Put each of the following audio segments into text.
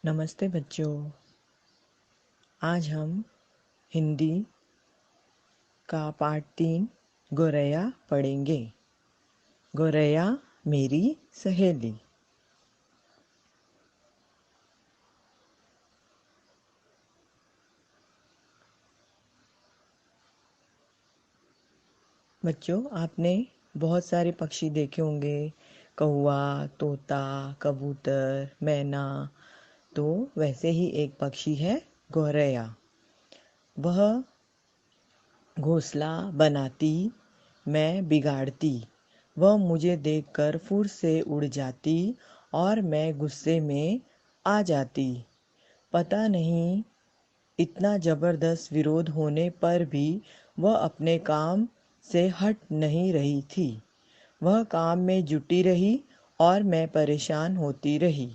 नमस्ते बच्चों। आज हम हिंदी का पाठ 3 गोरैया पढ़ेंगे। गोरैया मेरी सहेली। बच्चों, आपने बहुत सारे पक्षी देखे होंगे। कौवा, तोता, कबूतर, मैना। तो वैसे ही एक पक्षी है गोरैया। वह घोंसला बनाती, मैं बिगाड़ती। वह मुझे देखकर फुर से उड़ जाती और मैं गुस्से में आ जाती। पता नहीं इतना ज़बरदस्त विरोध होने पर भी वह अपने काम से हट नहीं रही थी। वह काम में जुटी रही और मैं परेशान होती रही।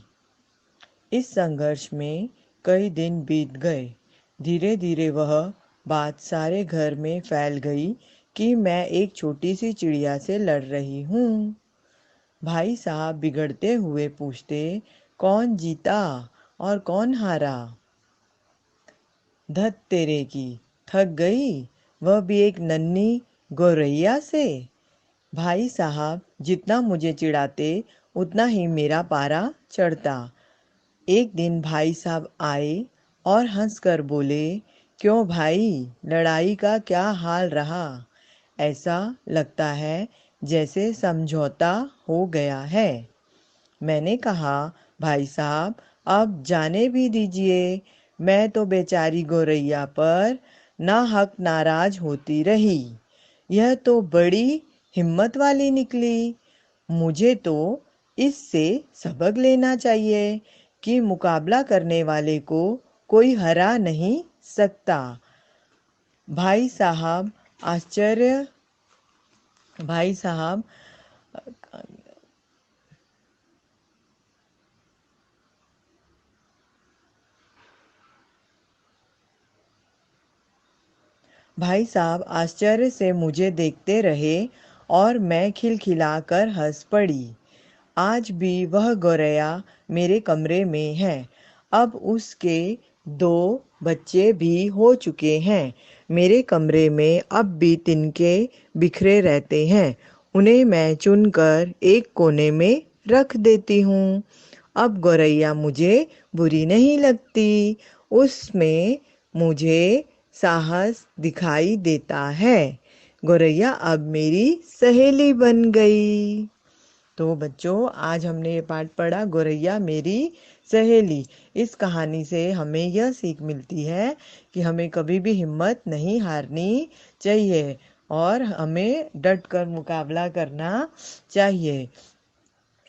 इस संघर्ष में कई दिन बीत गए। धीरे धीरे वह बात सारे घर में फैल गई कि मैं एक छोटी सी चिड़िया से लड़ रही हूँ। भाई साहब बिगड़ते हुए पूछते, कौन जीता और कौन हारा? धत तेरे की, थक गई, वह भी एक नन्ही गोरैया से। भाई साहब जितना मुझे चिढ़ाते उतना ही मेरा पारा चढ़ता। एक दिन भाई साहब आए और हंसकर बोले, क्यों भाई, लड़ाई का क्या हाल रहा? ऐसा लगता है जैसे समझौता हो गया है। मैंने कहा, भाई साहब अब जाने भी दीजिए। मैं तो बेचारी गोरैया पर नाहक नाराज होती रही। यह तो बड़ी हिम्मत वाली निकली। मुझे तो इससे सबक लेना चाहिए कि मुकाबला करने वाले को कोई हरा नहीं सकता। भाई साहब आश्चर्य भाई साहब भाई साहब आश्चर्य से मुझे देखते रहे और मैं खिलखिलाकर हंस पड़ी। आज भी वह गोरैया मेरे कमरे में है। अब उसके 2 बच्चे भी हो चुके हैं। मेरे कमरे में अब भी तिनके बिखरे रहते हैं। उन्हें मैं चुनकर एक कोने में रख देती हूँ। अब गोरैया मुझे बुरी नहीं लगती। उसमें मुझे साहस दिखाई देता है। गोरैया अब मेरी सहेली बन गई। तो बच्चों, आज हमने ये पाठ पढ़ा, गोरैया मेरी सहेली। इस कहानी से हमें यह सीख मिलती है कि हमें कभी भी हिम्मत नहीं हारनी चाहिए और हमें डट कर मुकाबला करना चाहिए।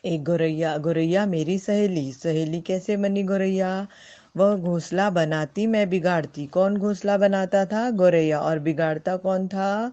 एक गोरैया गोरैया मेरी सहेली। सहेली कैसे बनी गोरैया? वह घोंसला बनाती, मैं बिगाड़ती। कौन घोंसला बनाता था? गोरैया। और बिगाड़ता कौन था?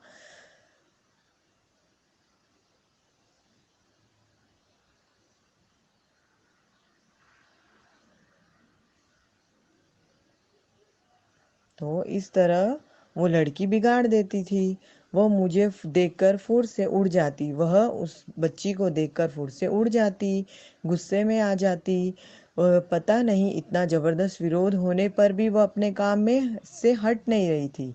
तो इस तरह वो लड़की बिगाड़ देती थी। वह मुझे देखकर फुर से उड़ जाती। वह उस बच्ची को देखकर फुर से उड़ जाती, गुस्से में आ जाती। पता नहीं इतना ज़बरदस्त विरोध होने पर भी वह अपने काम में से हट नहीं रही थी।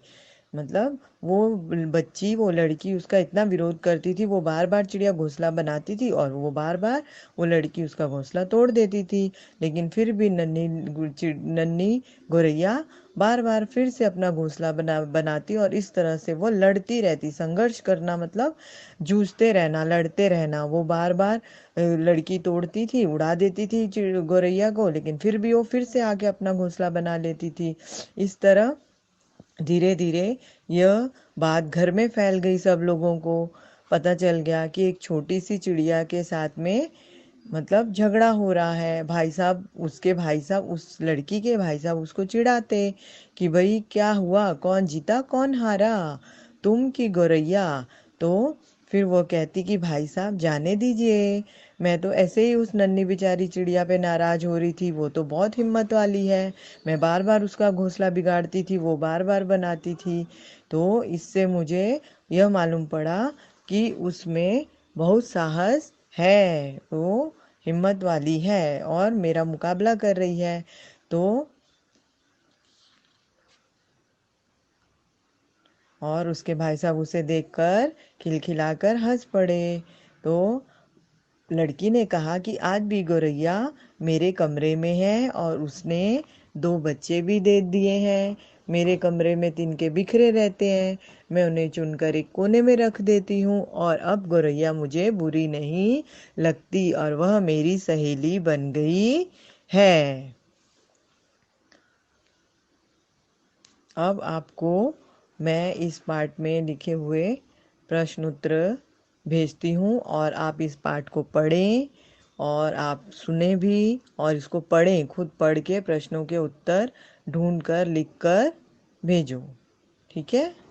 मतलब वो बच्ची, वो लड़की उसका इतना विरोध करती थी। वो बार बार चिड़िया घोंसला बनाती थी और वो बार बार वो लड़की उसका घोंसला तोड़ देती थी। लेकिन फिर भी नन्ही गोरैया बार बार फिर से अपना घोंसला बनाती और इस तरह से वो लड़ती रहती। संघर्ष करना मतलब जूझते रहना, लड़ते रहना। वो बार बार लड़की तोड़ती थी, उड़ा देती थी गोरैया को, लेकिन फिर भी वो फिर से आके अपना घोंसला बना लेती थी। इस तरह धीरे धीरे यह बात घर में फैल गई। सब लोगों को पता चल गया कि एक छोटी सी चिड़िया के साथ में मतलब झगड़ा हो रहा है। भाई साहब, उसके भाई साहब, उस लड़की के भाई साहब उसको चिढ़ाते कि भाई क्या हुआ, कौन जीता कौन हारा, तुम की गोरैया? तो फिर वो कहती कि भाई साहब जाने दीजिए, मैं तो ऐसे ही उस नन्ही बेचारी चिड़िया पे नाराज हो रही थी। वो तो बहुत हिम्मत वाली है। मैं बार बार उसका घोंसला बिगाड़ती थी, वो बार बार बनाती थी। तो इससे मुझे यह मालूम पड़ा कि उसमें बहुत साहस है। वो हिम्मत वाली है और मेरा मुकाबला कर रही है। तो और उसके भाई साहब उसे देखकर खिलखिलाकर हंस पड़े। तो लड़की ने कहा कि आज भी गौरैया मेरे कमरे में है और उसने 2 बच्चे भी दे दिए हैं। मेरे कमरे में तिनके बिखरे रहते हैं, मैं उन्हें चुनकर एक कोने में रख देती हूँ और अब गौरैया मुझे बुरी नहीं लगती और वह मेरी सहेली बन गई है। अब आपको मैं इस पाठ में लिखे हुए प्रश्न उत्तर भेजती हूँ और आप इस पाठ को पढ़ें और आप सुने भी और इसको पढ़ें, खुद पढ़ के प्रश्नों के उत्तर ढूंढ कर लिख कर भेजो। ठीक है।